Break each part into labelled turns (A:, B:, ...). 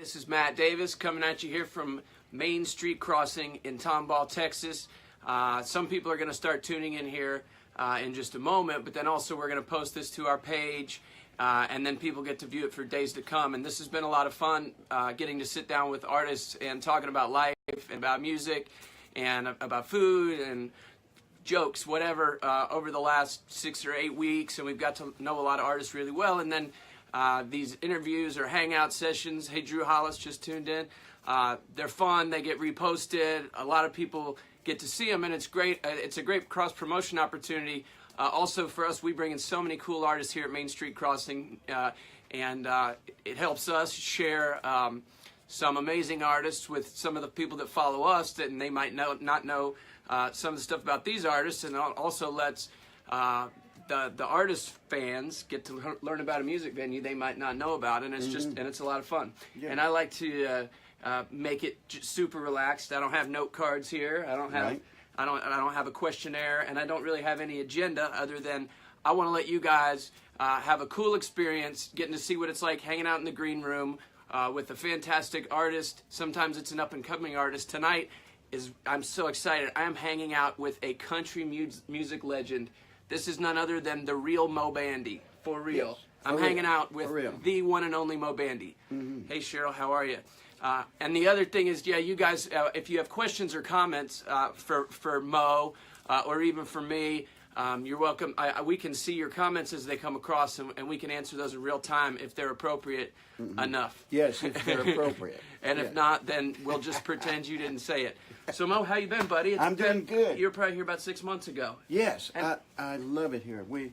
A: This is Matt Davis coming at you here from Main Street Crossing in Tomball, Texas. Some people are going to start tuning in here in just a moment, but then also we're going to post this to our page, and then people get to view it for days to come. And this has been a lot of fun, getting to sit down with artists and talking about life and about music and about food and jokes, whatever, over the last 6 or 8 weeks. And we've got to know a lot of artists really well. And then these interviews or hangout sessions. Hey, Drew Hollis just tuned in. They're fun. They get reposted. A lot of people get to see them, and it's great. It's a great cross-promotion opportunity. Also for us, we bring in so many cool artists here at Main Street Crossing, and it helps us share some amazing artists with some of the people that follow us, that and they might not know some of the stuff about these artists, and also lets the artist fans get to learn about a music venue they might not know about, and it's just it's a lot of fun. Yeah. And I like to make it super relaxed. I don't have note cards here. I don't have I don't have a questionnaire, and I don't really have any agenda other than I want to let you guys have a cool experience, getting to see what it's like hanging out in the green room with a fantastic artist. Sometimes it's an up-and-coming artist. Tonight I'm so excited. I am hanging out with a country music legend. This is none other than the real Moe Bandy, for real. Yes, I'm hanging out with the one and only Moe Bandy. Hey, Cheryl, how are you? And the other thing is, yeah, you guys, if you have questions or comments for Moe or even for me, you're welcome. We can see your comments as they come across, and we can answer those in real time if they're appropriate enough.
B: Yes, if they're appropriate.
A: And if not, then we'll just pretend you didn't say it. So, Moe, how you been, buddy?
B: I'm doing good.
A: You were probably here about 6 months ago.
B: Yes, I love it here. We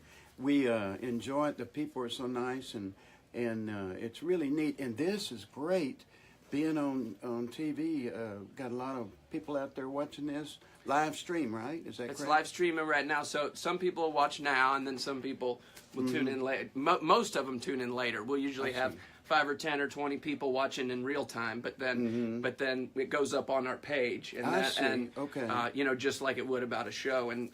B: enjoy it. The people are so nice, and it's really neat. And this is great. Being on TV, got a lot of people out there watching this live stream, right? Is that correct?
A: It's live streaming right now, so some people will watch now, and then some people will tune in later. Most of them tune in later. We'll usually have 5 or 10 or 20 people watching in real time, but then it goes up on our page, and you know, just like it would about a show, and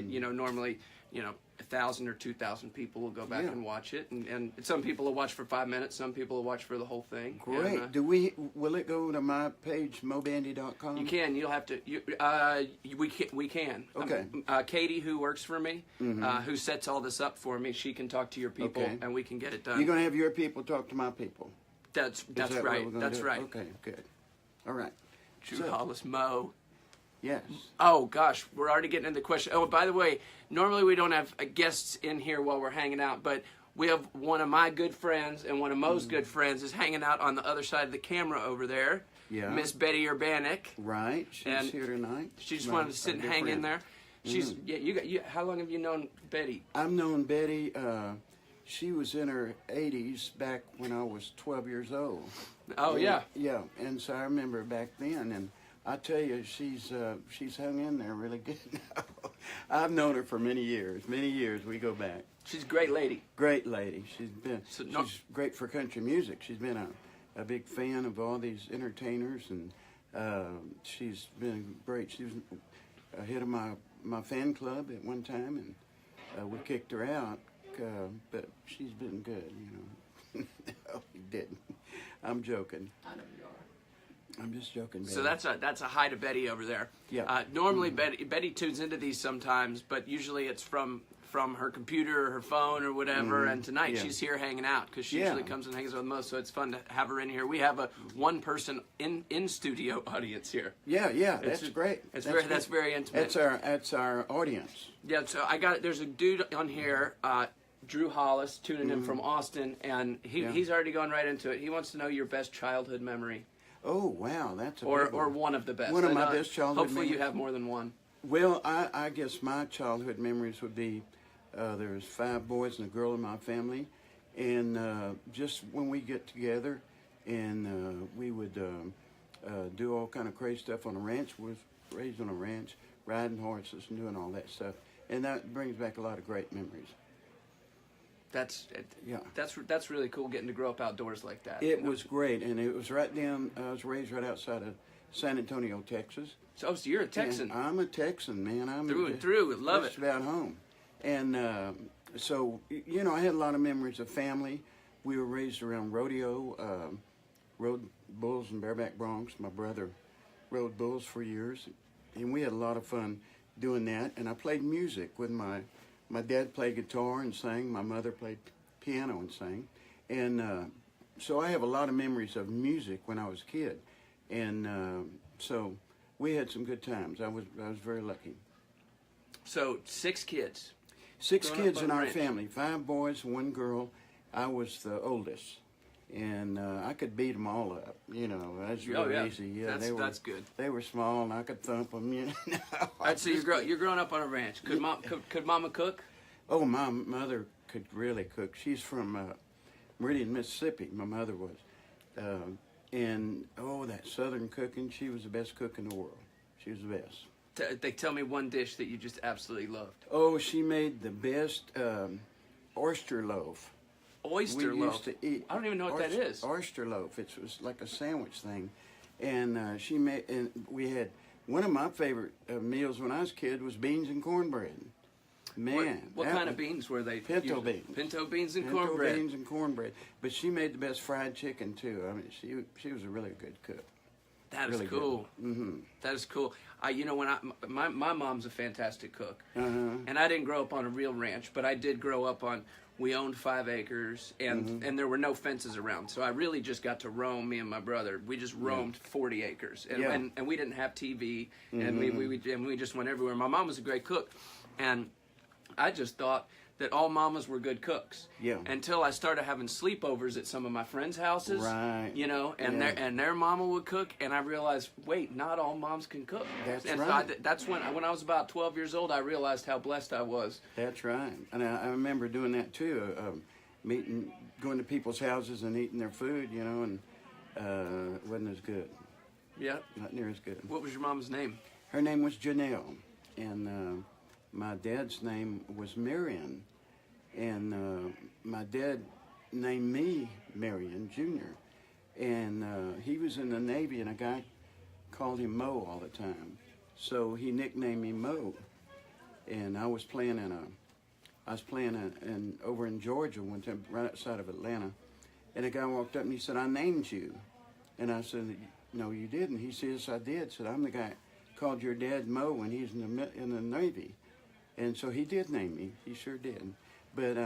A: you know, normally, you know, 1,000 or 2,000 people will go back and watch it, and some people will watch for 5 minutes, some people will watch for the whole thing.
B: Great. And, will it go to my page, moebandy.com?
A: You can. You'll have to. We can.
B: Okay.
A: Katie, who works for me, who sets all this up for me, she can talk to your people, and we can get it done.
B: You're going to have your people talk to my people.
A: That's right. That's right.
B: Okay. Good. All right.
A: Drew Hollis, Moe.
B: Yes.
A: Oh, gosh, we're already getting into the question. Oh, by the way, normally we don't have guests in here while we're hanging out, but we have one of my good friends and one of Moe's good friends is hanging out on the other side of the camera over there. Yeah. Miss Betty Urbanik.
B: Right. She's here tonight.
A: She just wanted to sit and hang in there. She's how long have you known Betty?
B: I've known Betty. She was in her 80s back when I was 12 years old.
A: Oh, yeah.
B: Yeah, and so I remember back then, and I tell you, she's hung in there really good now. I've known her for many years. Many years we go back.
A: She's a great lady.
B: Great lady. She's great for country music. She's been a big fan of all these entertainers, and she's been great. She was a head of my fan club at one time, and we kicked her out, but she's been good, you know. No, we didn't. I'm joking.
A: I know you are.
B: I'm just joking, Betty.
A: So that's a hi to Betty over there.
B: Yeah.
A: Normally Betty tunes into these sometimes, but usually it's from her computer or her phone or whatever. And tonight she's here hanging out because she usually comes and hangs out with most. So it's fun to have her in here. We have a one person in studio audience here.
B: Yeah. That's great.
A: That's very intimate.
B: That's our audience.
A: Yeah. So there's a dude on here. Drew Hollis tuning in from Austin, and he's already gone right into it. He wants to know your best childhood memory.
B: Oh, wow, that's a
A: big one. Or one of the best.
B: One of my best childhood
A: hopefully
B: memories.
A: You have more than one.
B: Well, I guess my childhood memories would be there was 5 boys and a girl in my family, and just when we get together, and we would do all kind of crazy stuff on a ranch. We was raised on a ranch, riding horses and doing all that stuff, and that brings back a lot of great memories.
A: That's really cool getting to grow up outdoors like that.
B: It was great, and it was right down. I was raised right outside of San Antonio, Texas.
A: So you're a Texan.
B: And I'm a Texan, man. I'm
A: through and through. Love it.
B: Just about home, and so you know, I had a lot of memories of family. We were raised around rodeo. rode bulls and bareback broncs. My brother rode bulls for years, and we had a lot of fun doing that. And I played music with my dad played guitar and sang. My mother played piano and sang. And so I have a lot of memories of music when I was a kid. And so we had some good times. I was very lucky.
A: So 6 kids.
B: 6 kids in our
A: ranch.
B: family, 5 boys, 1 girl. I was the oldest, and I could beat them all up. You know, that's really easy. Yeah,
A: that's good.
B: They were small, and I could thump them. You know.
A: All right, so you're growing up on a ranch. Could Mama cook?
B: Oh, my mother could really cook. She's from Meridian, Mississippi. My mother was, and that Southern cooking. She was the best cook in the world. She was the best.
A: They tell me one dish that you just absolutely loved.
B: Oh, she made the best oyster loaf.
A: Oyster
B: we
A: loaf.
B: Used to eat
A: I don't even know what that is.
B: Oyster loaf. It was like a sandwich thing, and she made. And we had one of my favorite meals when I was a kid was beans and cornbread. Man,
A: what kind of beans were they?
B: Pinto beans.
A: Pinto beans and cornbread.
B: Pinto beans and cornbread. But she made the best fried chicken too. I mean, she was a really good cook.
A: That is
B: really
A: cool.
B: Mm-hmm.
A: That is cool. My mom's a fantastic cook,
B: Uh-huh.
A: and I didn't grow up on a real ranch, but I did grow up on. We owned 5 acres, and there were no fences around, so I really just got to roam. Me and my brother, we just roamed 40 acres, and we didn't have TV, and we just went everywhere. My mom was a great cook, and I just thought that all mamas were good cooks.
B: Yeah.
A: Until I started having sleepovers at some of my friends' houses.
B: Right.
A: You know, and their mama would cook, and I realized, wait, not all moms can cook.
B: That's
A: and
B: right.
A: So that's when I was about 12 years old, I realized how blessed I was.
B: That's right. And I remember doing that too, going to people's houses and eating their food, you know, and it wasn't as good.
A: Yeah.
B: Not near as good.
A: What was your mom's name?
B: Her name was Janelle, and my dad's name was Marion, and my dad named me Marion Jr., and he was in the Navy, and a guy called him Moe all the time, so he nicknamed me Moe. And I was playing over in Georgia one time, right outside of Atlanta, and a guy walked up and he said, "I named you," and I said, "No, you didn't." He said, "Yes, I did." I said, "I'm the guy called your dad Moe when he's in the Navy." And so he did name me. He sure did. But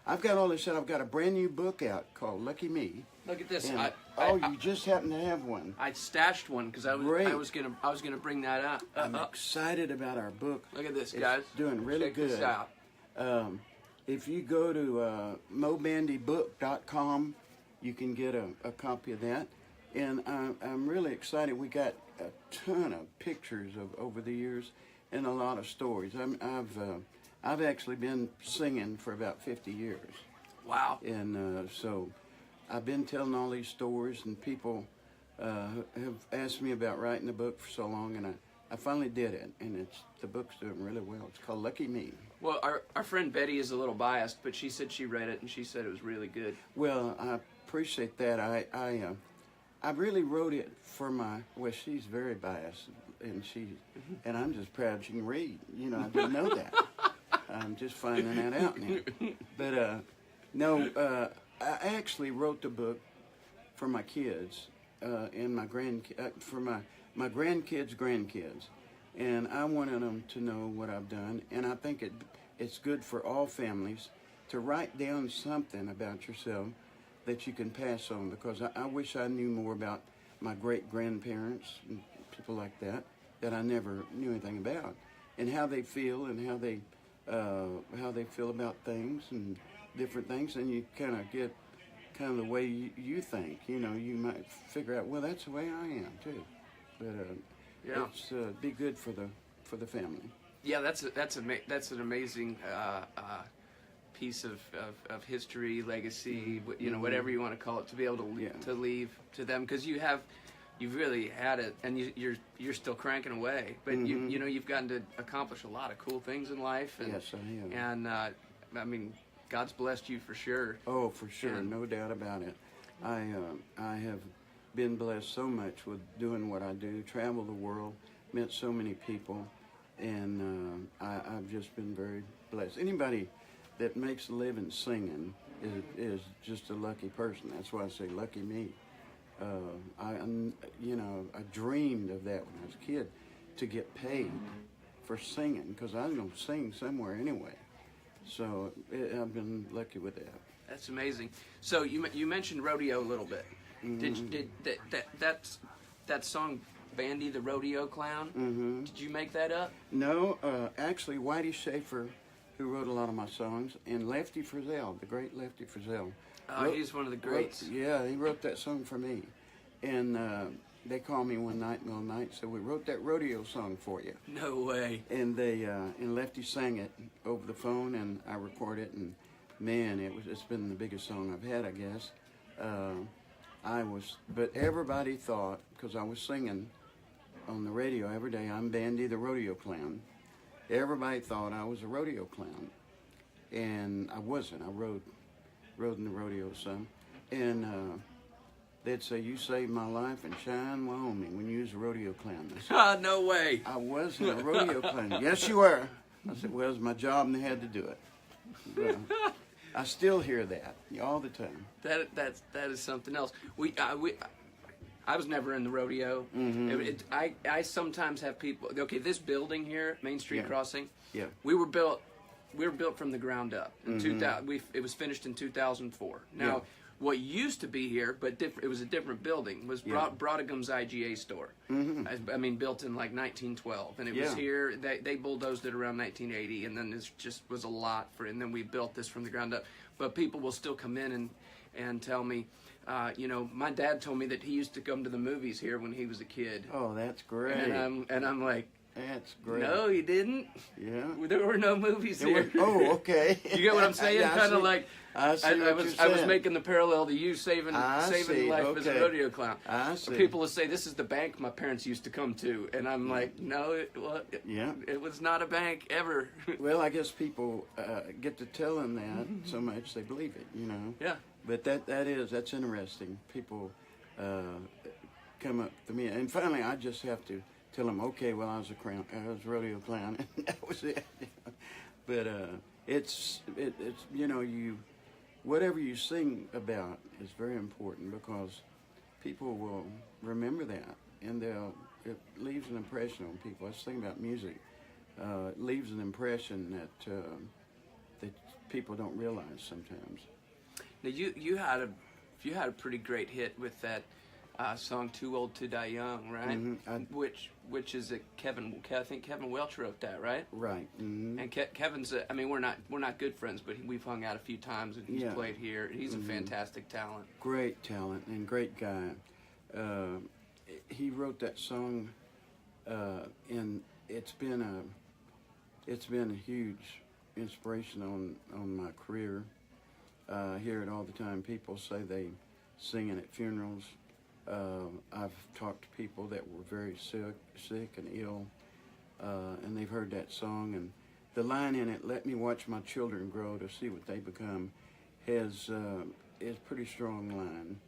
B: I've got all this said. I've got a brand new book out called Lucky Me.
A: Look at this.
B: You just happen to have one.
A: I stashed one because I was gonna bring that up.
B: I'm excited about our book.
A: Look at this,
B: it's
A: guys.
B: Doing really
A: Check
B: good.
A: This out.
B: If you go to moebandybook.com, you can get a copy of that. And I'm really excited. We got a ton of pictures of over the years and a lot of stories. I've actually been singing for about 50 years.
A: Wow.
B: And so I've been telling all these stories, and people have asked me about writing the book for so long, and I finally did it, and the book's doing really well. It's called Lucky Me.
A: Well, our friend Betty is a little biased, but she said she read it, and she said it was really good.
B: Well, I appreciate that. I really wrote it for she's very biased, and I'm just proud she can read. You know, I didn't know that. I'm just finding that out now. But no, I actually wrote the book for my kids and my for my grandkids, and I wanted them to know what I've done. And I think it's good for all families to write down something about yourself that you can pass on, because I wish I knew more about my great-grandparents and people like that I never knew anything about, and how they feel and how they feel about things and different things, and you kind of get the way you think. You know, you might figure out, well, that's the way I am too. But it's be good for the family. Yeah,
A: that's an amazing piece of history, legacy, you know, whatever you want to call it, to be able to leave to them, because you've really had it, and you're still cranking away, but you know, you've gotten to accomplish a lot of cool things in life. And,
B: yes, I have.
A: And I mean, God's blessed you for sure.
B: Oh, for sure, no doubt about it. I have been blessed so much with doing what I do, travel the world, met so many people, and I've just been very blessed. Anybody that makes a living singing is just a lucky person. That's why I say lucky me. I dreamed of that when I was a kid, to get paid for singing, because I was going to sing somewhere anyway. So I've been lucky with that.
A: That's amazing. So you mentioned rodeo a little bit.
B: Mm-hmm.
A: Did that song Bandy the Rodeo Clown?
B: Mm-hmm.
A: Did you make that up?
B: No, actually, Whitey Schaefer, who wrote a lot of my songs, and Lefty Frizzell, the great Lefty Frizzell.
A: Oh, he's one of the greats.
B: He wrote that song for me. And they called me one night, middle of the night, and said, we wrote that rodeo song for you.
A: No way.
B: And and Lefty sang it over the phone, and I recorded it, and man, it's been the biggest song I've had, I guess. But everybody thought, because I was singing on the radio every day, I'm Bandy the Rodeo Clown. Everybody thought I was a rodeo clown, and I wasn't. I rode in the rodeo some, and they'd say, you saved my life in Cheyenne, Wyoming, when you was a rodeo clown. I said,
A: No way.
B: I wasn't a rodeo clown. Yes, you were. I said, well, it was my job, and they had to do it. But I still hear that all the time.
A: That is something else. I was never in the rodeo.
B: Mm-hmm.
A: I sometimes have people. Okay, this building here, Main Street Crossing.
B: Yeah.
A: We were built from the ground up. In
B: Mm-hmm.
A: 2000, it was finished in 2004. Now,
B: Yeah.
A: what used to be here, but it was a different building, was Broadagum's IGA store.
B: Mm-hmm.
A: I mean, built in like 1912, and it was here. They bulldozed it around 1980, and then this just was a lot and then we built this from the ground up. But people will still come in and tell me, my dad told me that he used to come to the movies here when he was a kid.
B: Oh, that's great.
A: And I'm like,
B: that's great.
A: no, he didn't.
B: Yeah.
A: There were no movies here.
B: Okay.
A: You get what I'm saying?
B: Yeah,
A: kind of like
B: I
A: was making the parallel to you saving life as a rodeo clown.
B: I see.
A: People will say, this is the bank my parents used to come to, and I'm like, no, it was not a bank ever.
B: Well, I guess people get to tell them that so much they believe it,
A: Yeah.
B: But that's interesting. People come up to me, and finally I just have to tell them, okay, well, I was a rodeo clown, and that was it. But it's whatever you sing about is very important, because people will remember that, and it leaves an impression on people. That's the thing about music. It leaves an impression that people don't realize sometimes.
A: Now you had a pretty great hit with that song "Too Old to Die Young," right?
B: Mm-hmm.
A: Which is I think Kevin Welch wrote that, right?
B: Right. Mm-hmm.
A: And Kevin's we're not good friends, but we've hung out a few times and he's played here. He's a fantastic talent. Great
B: talent and great guy. He wrote that song, and it's been a huge inspiration on my career. I hear it all the time. People say they sing it at funerals. I've talked to people that were very sick and ill, and they've heard that song. And the line in it, "Let me watch my children grow to see what they become," is a pretty strong line.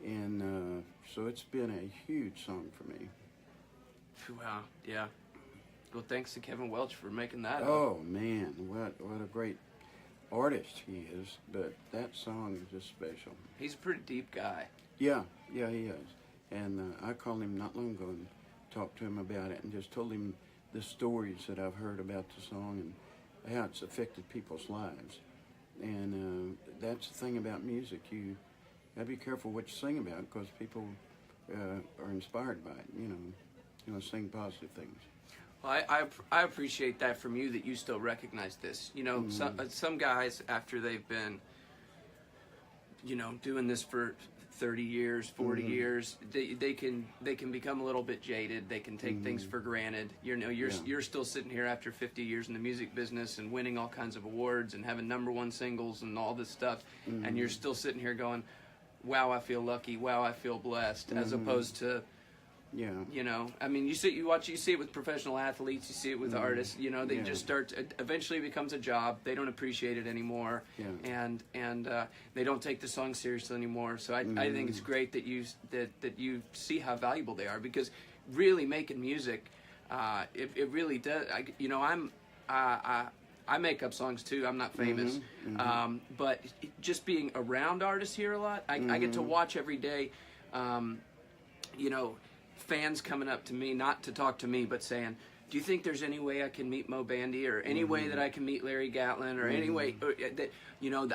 B: And so it's been a huge song for me.
A: Wow, yeah. Well, thanks to Kevin Welch for making that.
B: Oh, man, what a great artist he is. But that song is just special.
A: He's a pretty deep guy.
B: Yeah, he is. And I called him not long ago and talked to him about it and just told him the stories that I've heard about the song and how it's affected people's lives. And that's the thing about music. You got to be careful what you sing about, because people are inspired by it, you sing positive things.
A: Well, I appreciate that from you, that you still recognize this. Some guys, after they've been, doing this for 30 years, 40 years, they can become a little bit jaded. They can take things for granted. You're still sitting here after 50 years in the music business and winning all kinds of awards and having #1 singles and all this stuff, and you're still sitting here going, wow, I feel lucky, wow, I feel blessed, as opposed to, you see it with professional athletes, you see it with artists, they just start, eventually it becomes a job, they don't appreciate it anymore, and they don't take the song seriously anymore. So I think it's great that you see how valuable they are, because really making music, it really does. I make up songs too. I'm not famous, but just being around artists here a lot, I get to watch every day you know, fans coming up to me, not to talk to me, but saying, do you think there's any way I can meet Moe Bandy, or any way that I can meet Larry Gatlin, or any way that, you know,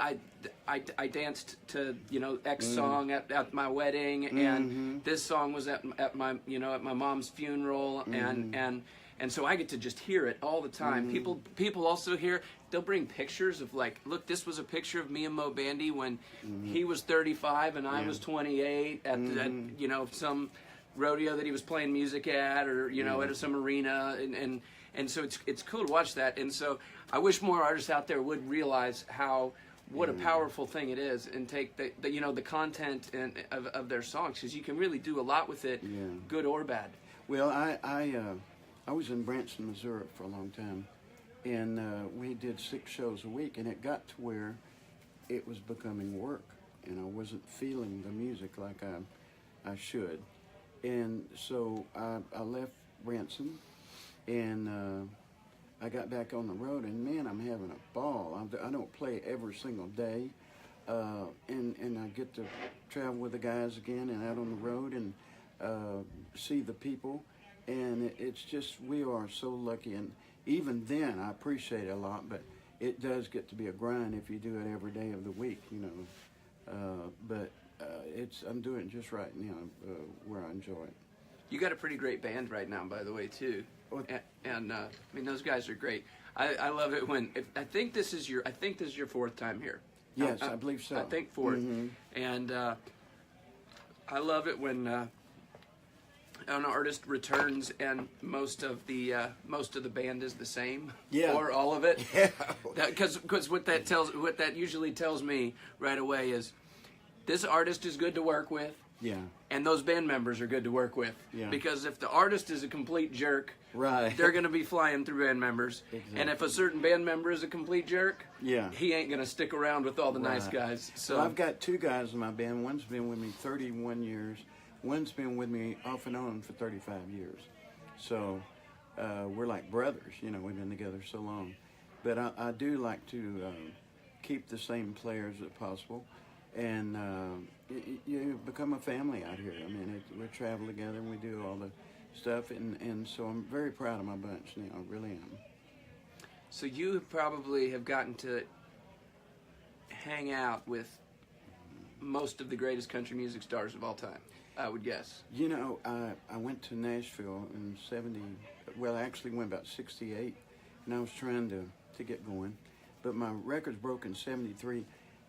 A: I danced to, you know, X song at my wedding, and this song was at my, you know, at my mom's funeral, and so I get to just hear it all the time. People also hear, they'll bring pictures of, like, look, this was a picture of me and Moe Bandy when he was 35 and I was 28 at you know, some rodeo that he was playing music at, or, you know, at some arena, and so it's cool to watch that. And so I wish more artists out there would realize what a powerful thing it is, and take the you know, the content of their songs, because you can really do a lot with it, good or bad.
B: Well, I was in Branson, Missouri for a long time, and we did 6 shows a week, and it got to where it was becoming work, and I wasn't feeling the music like I should. And so I left Branson, and I got back on the road, and man, I'm having a ball. I don't play every single day, and I get to travel with the guys again and out on the road and see the people. And it's just, we are so lucky. And even then, I appreciate it a lot, but it does get to be a grind if you do it every day of the week, you know. But I'm doing it just right now, where I enjoy it.
A: You got a pretty great band right now, by the way, too. And I mean, those guys are great. I love it when, I think this is your 4th time here.
B: Yes, I believe so.
A: I think 4th. And I love it when an artist returns and most of the band is the same, or all of it.
B: Yeah.
A: Because what that usually tells me right away is this artist is good to work with.
B: Yeah.
A: And those band members are good to work with.
B: Yeah.
A: Because if the artist is a complete jerk,
B: right,
A: they're going to be flying through band members.
B: Exactly.
A: And if a certain band member is a complete jerk,
B: yeah,
A: he ain't going to stick around with all the nice guys. So
B: well, I've got 2 guys in my band. One's been with me 31 years. One's been with me off and on for 35 years. So we're like brothers, you know, we've been together so long. But I do like to keep the same players if possible. And you become a family out here. I mean, we travel together and we do all the stuff. And so I'm very proud of my bunch now, I really am.
A: So you probably have gotten to hang out with most of the greatest country music stars of all time, I would guess.
B: You know, I went to Nashville in 70, well, I actually went about 68, and I was trying to get going. But my record's broke in 73.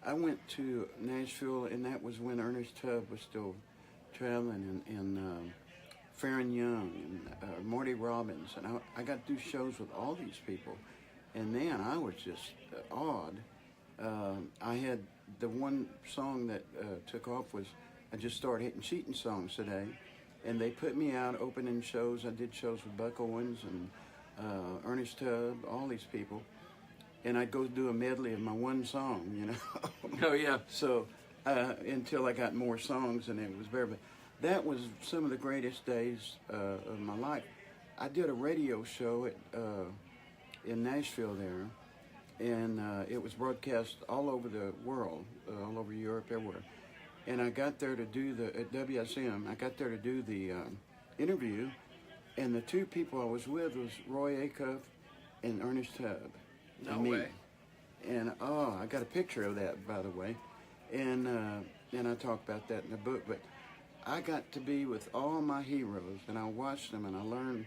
B: I went to Nashville, and that was when Ernest Tubb was still traveling, and Farron Young, and Marty Robbins, and I got to do shows with all these people. And man, I was just awed. I had the one song that took off was, I just started hitting cheating songs today, and they put me out opening shows. I did shows with Buck Owens and Ernest Tubb, all these people, and I'd go do a medley of my one song, you know.
A: Oh yeah.
B: So until I got more songs, and it was very. But that was some of the greatest days of my life. I did a radio show in Nashville there, and it was broadcast all over the world, all over Europe, everywhere. And I got there to do at WSM, I got there to do the interview, and the 2 people I was with was Roy Acuff and Ernest Tubb.
A: No way.
B: And I got a picture of that, by the way, and I talk about that in the book. But I got to be with all my heroes, and I watched them, and I learned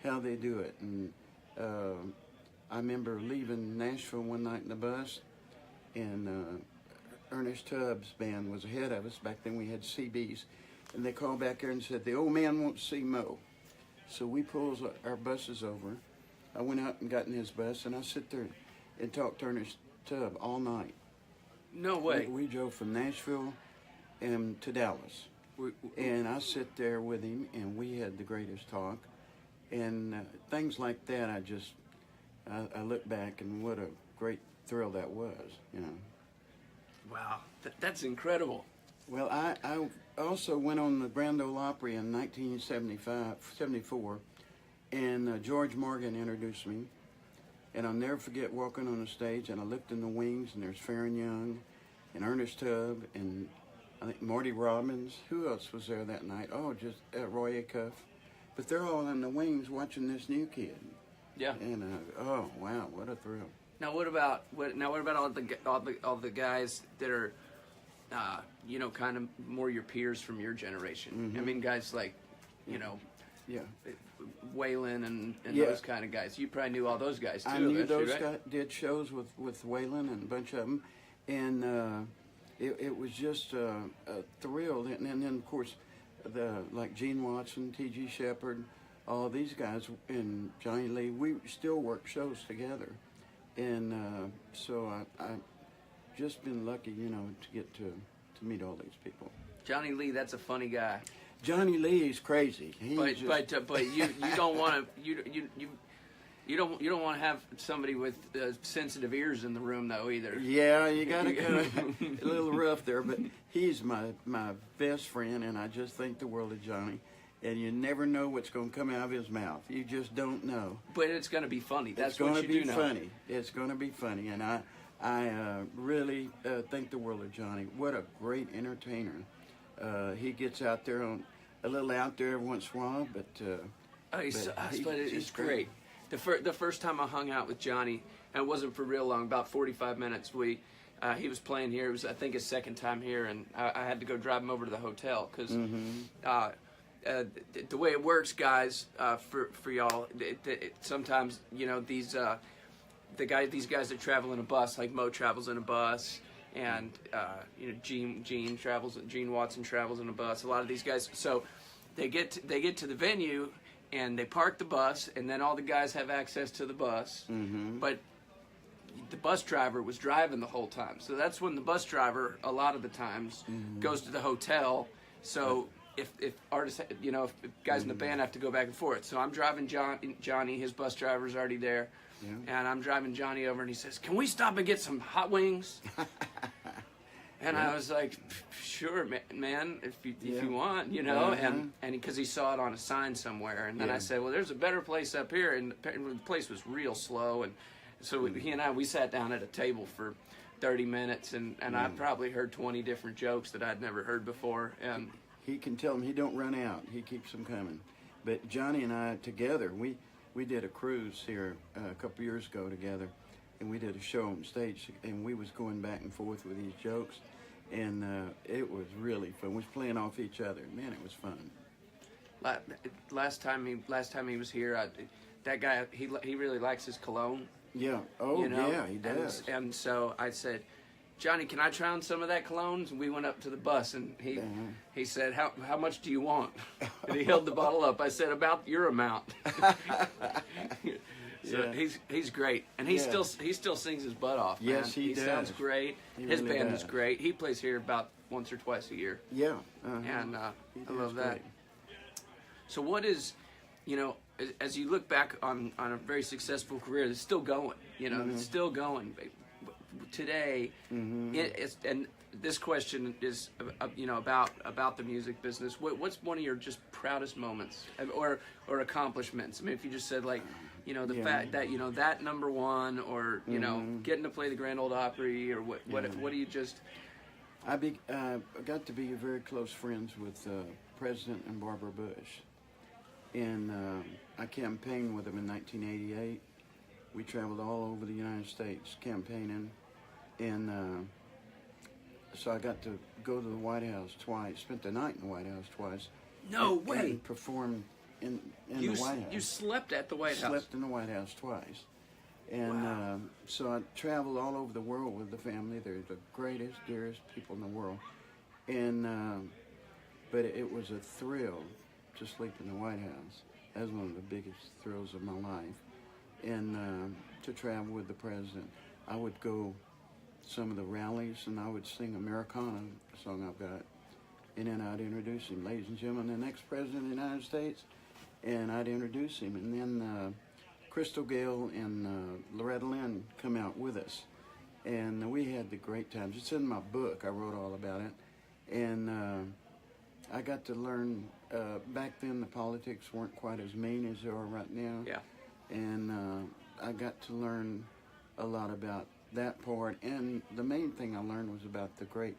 B: how they do it. And I remember leaving Nashville one night in the bus, and Ernest Tubb's band was ahead of us. Back then we had CBs, and they called back there and said, the old man wants to see Moe. So we pulled our buses over. I went out and got in his bus, and I sit there and talked to Ernest Tubb all night.
A: No way.
B: We drove from Nashville and to Dallas. And I sit there with him, and we had the greatest talk. And things like that, I look back, and what a great thrill that was, you know.
A: Wow, that's incredible.
B: Well, I also went on the Grand Ole Opry in 1974, and George Morgan introduced me. And I'll never forget walking on the stage, and I looked in the wings, and there's Farron Young and Ernest Tubb, and I think Marty Robbins. Who else was there that night? Oh, just Roy Acuff. But they're all in the wings watching this new kid.
A: Yeah.
B: And oh wow, what a thrill!
A: Now what about all the guys that are, you know, kind of more your peers from your generation?
B: Mm-hmm.
A: I mean, guys like, you know,
B: Yeah.
A: Waylon and
B: Yeah.
A: those kind of guys. You probably knew all those guys too.
B: I knew
A: eventually,
B: those
A: right?
B: guys. Did shows with Waylon and a bunch of them, and it was just a thrill. And then of course, like Gene Watson, T.G. Shepherd, all these guys, and Johnny Lee. We still work shows together, and so I've just been lucky, you know, to get to meet all these people.
A: Johnny Lee, that's a funny guy.
B: Johnny Lee is crazy.
A: But you don't want to you don't want to have somebody with sensitive ears in the room though either.
B: Yeah, you got to kind of a little rough there, but he's my best friend, and I just think the world of Johnny. And you never know what's going to come out of his mouth. You just don't know.
A: But it's going to be funny. That's
B: what
A: you do know.
B: It's going to be funny. It's going to be funny, and I really think the world of Johnny. What a great entertainer. He gets out there a little out there every once in a while, but
A: it's great. The first time I hung out with Johnny, and it wasn't for real long, about 45 minutes. He was playing here. It was, I think, his second time here, and I had to go drive him over to the hotel because the way it works, guys, for y'all, sometimes, you know, these guys that travel in a bus, like Moe travels in a bus, and you know, Gene Watson travels in a bus. A lot of these guys, so they get to the venue and they park the bus, and then all the guys have access to the bus, but the bus driver was driving the whole time. So that's when the bus driver, a lot of the times, goes to the hotel. So if artists, you know, if guys in the band have to go back and forth. So I'm driving Johnny, his bus driver's already there. Yeah. And I'm driving Johnny over, and he says, "Can we stop and get some hot wings?" And I was like, "Sure, man, if you want, you know." And because he saw it on a sign somewhere, and then I said, "Well, there's a better place up here," and the place was real slow, and so he and we sat down at a table for 30 minutes, and I probably heard 20 different jokes that I'd never heard before, and
B: he can tell them he don't run out. He keeps them coming. But Johnny and I together, we did a cruise here a couple years ago together, and we did a show on stage, and we was going back and forth with these jokes, and it was really fun. We was playing off each other. Man, it was fun.
A: Last time he was here, that guy he really likes his cologne.
B: Yeah. Oh, you know? Yeah, he does.
A: And so I said, "Johnny, can I try on some of that cologne?" And we went up to the bus, and he said, "How much do you want?" And he held the bottle up. I said, "About your amount." So he's great, and he still sings his butt off. Man.
B: Yes, he does.
A: He sounds great. His
B: really
A: band
B: does.
A: is great. He plays here about once or twice a year.
B: Yeah.
A: And I love that. So what is, you know, as you look back on a very successful career, it's still going. You know, it's still going. Today, and this question is, you know, about the music business. What's one of your just proudest moments or accomplishments? I mean, if you just said, like, you know, the fact that, you know, that number one, or you know, getting to play the Grand Ole Opry, or what do you just?
B: I got to be very close friends with President and Barbara Bush, and I campaigned with them in 1988. We traveled all over the United States campaigning, and so I got to go to the White House twice, spent the night in the White House twice.
A: No way!
B: And performed in the White House.
A: You slept at the White House?
B: Slept in the White House twice. And so I traveled all over the world with the family. They're the greatest, dearest people in the world. And but it was a thrill to sleep in the White House. That was one of the biggest thrills of my life. And to travel with the president. I would go some of the rallies, and I would sing Americana, a song I've got, and then I'd introduce him. "Ladies and gentlemen, the next president of the United States," and I'd introduce him. And then Crystal Gayle and Loretta Lynn come out with us, and we had the great times. It's in my book. I wrote all about it, and I got to learn. Back then, the politics weren't quite as mean as they are right now.
A: Yeah.
B: And I got to learn a lot about that part, and the main thing I learned was about the great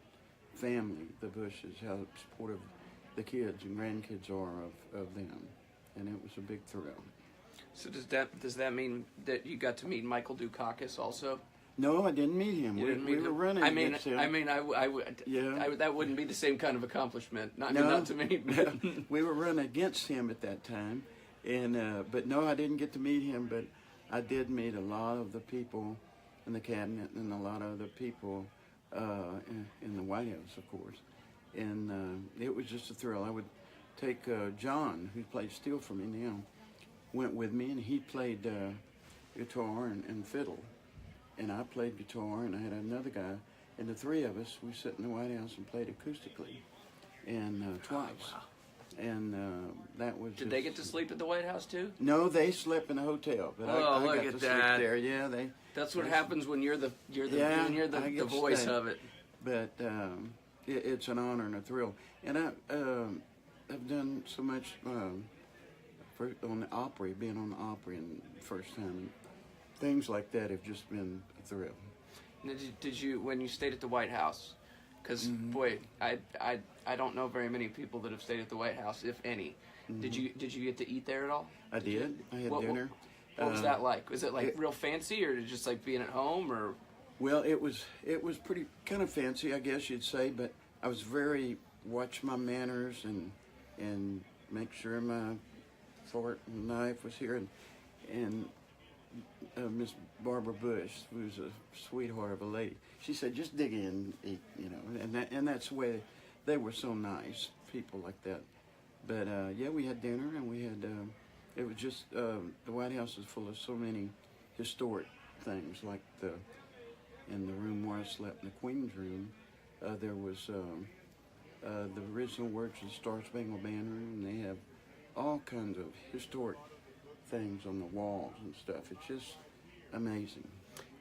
B: family, the Bushes, how supportive the kids and grandkids are of them, and it was a big thrill.
A: So does that mean that you got to meet Michael Dukakis also?
B: No, I didn't meet him.
A: You didn't meet
B: we were
A: him?
B: running against him.
A: I would.
B: Yeah.
A: That wouldn't be the same kind of accomplishment. Not to me.
B: We were running against him at that time, and but no, I didn't get to meet him. But I did meet a lot of the people in the cabinet and a lot of the people in the White House, of course. And it was just a thrill. I would take John, who plays steel for me now, went with me, and he played guitar and fiddle. And I played guitar, and I had another guy, and the three of us, we sat in the White House and played acoustically, and twice.
A: Oh, wow.
B: And that was.
A: Did they get to sleep at the White House too?
B: No, they slept in a hotel, but I
A: look
B: got
A: at
B: to
A: that.
B: sleep there. Yeah, they.
A: That's what happens when you're the voice of it.
B: But it's an honor and a thrill, and I've done so much on the Opry, being on the Opry and first time. Things like that have just been a thrill.
A: Did you when you stayed at the White House? Because boy, I don't know very many people that have stayed at the White House, if any. Did you get to eat there at all?
B: I did. I had dinner.
A: What was that like? Was it like real fancy, or just like being at home, or?
B: Well, it was pretty kind of fancy, I guess you'd say. But I was very watch my manners and make sure my fork and knife was here, and Miss Barbara Bush, who's a sweetheart of a lady, she said, "Just dig in, eat," and that's the way they were. So nice people like that. But yeah, we had dinner, and we had. It was just the White House is full of so many historic things, like in the room where I slept, in the Queen's room, there was the original words of the Star Spangled Banner, and they have all kinds of historic things on the walls and stuff. It's just amazing.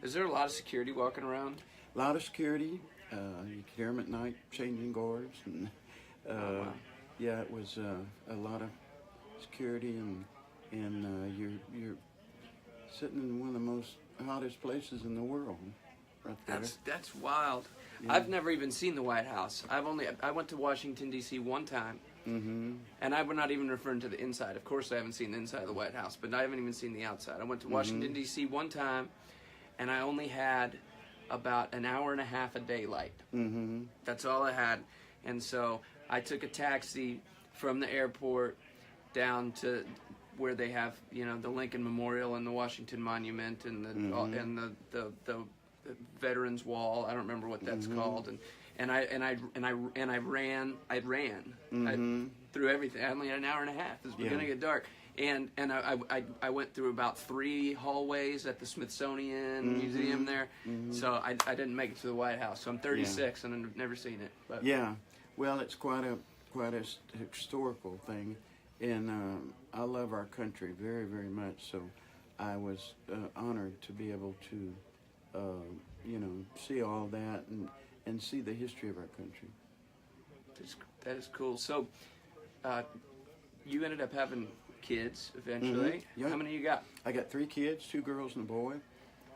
A: Is there a lot of security walking around?
B: A lot of security. You could hear them at night changing guards, and
A: wow.
B: yeah, it was a lot of security, and you're sitting in one of the most hottest places in the world, right there.
A: That's wild.
B: Yeah.
A: I've never even seen the White House. I went to Washington D.C. one time.
B: Mm-hmm.
A: And I'm not even referring to the inside. Of course, I haven't seen the inside of the White House, but I haven't even seen the outside. I went to Washington, D.C. one time, and I only had about an hour and a half of daylight.
B: Mm-hmm.
A: That's all I had. And so I took a taxi from the airport down to where they have, the Lincoln Memorial and the Washington Monument and the Veterans Wall. I don't remember what that's called. And I ran through everything. I only had an hour and a half. It was beginning to get dark, and I went through about 3 hallways at the Smithsonian Museum there. So I didn't make it to the White House. So I'm 36 and I've never seen it. But.
B: Yeah, well, it's quite a historical thing, and I love our country very, very much. So I was honored to be able to see all that and see the history of our country.
A: That is cool. So, you ended up having kids eventually.
B: Yeah.
A: How many you got?
B: I got 3 kids, 2 girls and a boy.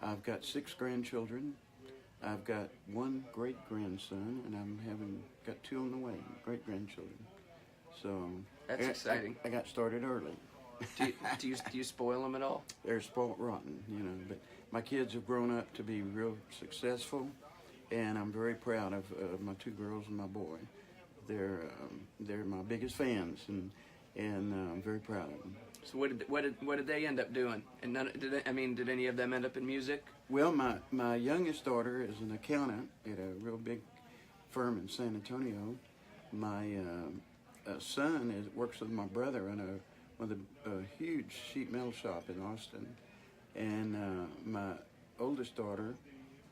B: I've got 6 grandchildren. I've got 1 great-grandson, and got 2 on the way, great-grandchildren. So
A: that's exciting.
B: I got started early.
A: Do you spoil them at all?
B: They're spoiled rotten, but my kids have grown up to be real successful. And I'm very proud of my 2 girls and my boy. They're my biggest fans, and I'm very proud of them.
A: So what did they end up doing? And did any of them end up in music?
B: Well, my youngest daughter is an accountant at a real big firm in San Antonio. My son works with my brother in a huge sheet metal shop in Austin, and my oldest daughter.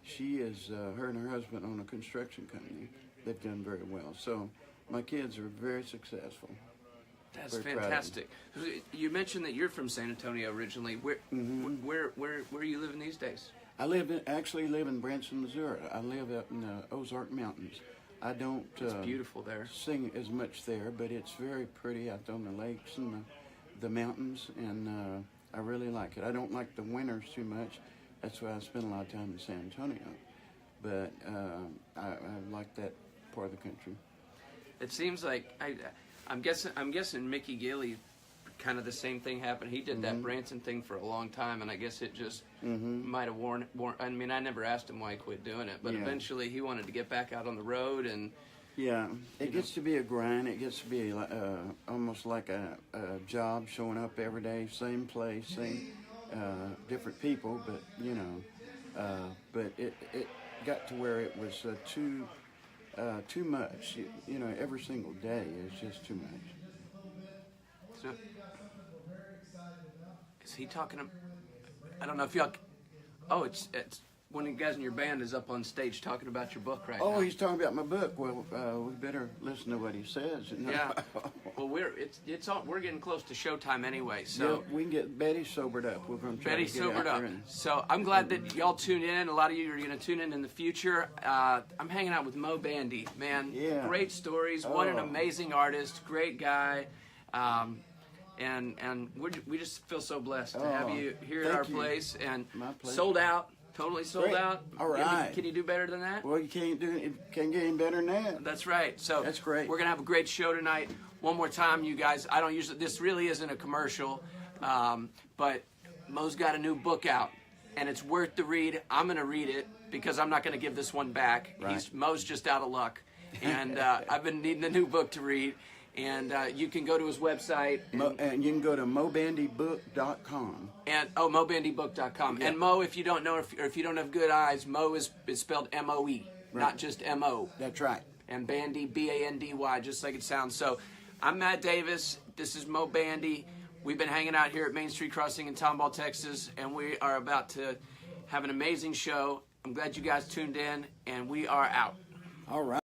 B: She is, her and her husband own a construction company. They've done very well. So my kids are very successful.
A: That's
B: very
A: fantastic. You mentioned that you're from San Antonio originally. Where are you living these days?
B: I actually live in Branson, Missouri. I live up in the Ozark Mountains. I don't
A: it's beautiful there.
B: Sing as much there, but it's very pretty out on the lakes and the mountains, and I really like it. I don't like the winters too much. That's why I spend a lot of time in San Antonio. But I like that part of the country.
A: It seems like I'm guessing Mickey Gilley, kind of the same thing happened. He did that Branson thing for a long time, and I guess it just might have worn. I mean, I never asked him why he quit doing it, but eventually he wanted to get back out on the road, and
B: yeah, it gets to be a grind. It gets to be almost like a job, showing up every day, same place, same different people, but you know, but it got to where it was too much. You know, every single day is just too much.
A: So, is he talking? I don't know if y'all. Oh, it's one of you guys in your band is up on stage talking about your book right now.
B: Oh, he's talking about my book. Well, we better listen to what he says.
A: Yeah. Well, we're getting close to showtime anyway, so
B: yeah, we can get Betty sobered up. We're going to try
A: Betty
B: to get
A: sobered
B: out
A: up.
B: there and...
A: So I'm glad that y'all tuned in. A lot of you are going to tune in the future. I'm hanging out with Moe Bandy, man.
B: Yeah.
A: Great stories. What an amazing artist. Great guy. And we just feel so blessed to have you here at our place, and sold out. Totally sold out.
B: All right.
A: Can you do better than that?
B: Well, you can't get any better than that.
A: That's right. So
B: that's great.
A: We're gonna have a great show tonight. One more time, you guys. I don't usually. This really isn't a commercial, but Mo's got a new book out, and it's worth the read. I'm gonna read it because I'm not gonna give this one back.
B: Right.
A: Mo's just out of luck, and I've been needing a new book to read. And you can go to his website.
B: And you can go to moebandybook.com.
A: And moebandybook.com.
B: Yeah.
A: And Mo, if you don't know, or if you don't have good eyes, Mo is spelled M-O-E, not just M-O.
B: That's right.
A: And Bandy, B-A-N-D-Y, just like it sounds. So I'm Matt Davis. This is Moe Bandy. We've been hanging out here at Main Street Crossing in Tomball, Texas, and we are about to have an amazing show. I'm glad you guys tuned in, and we are out.
B: All right.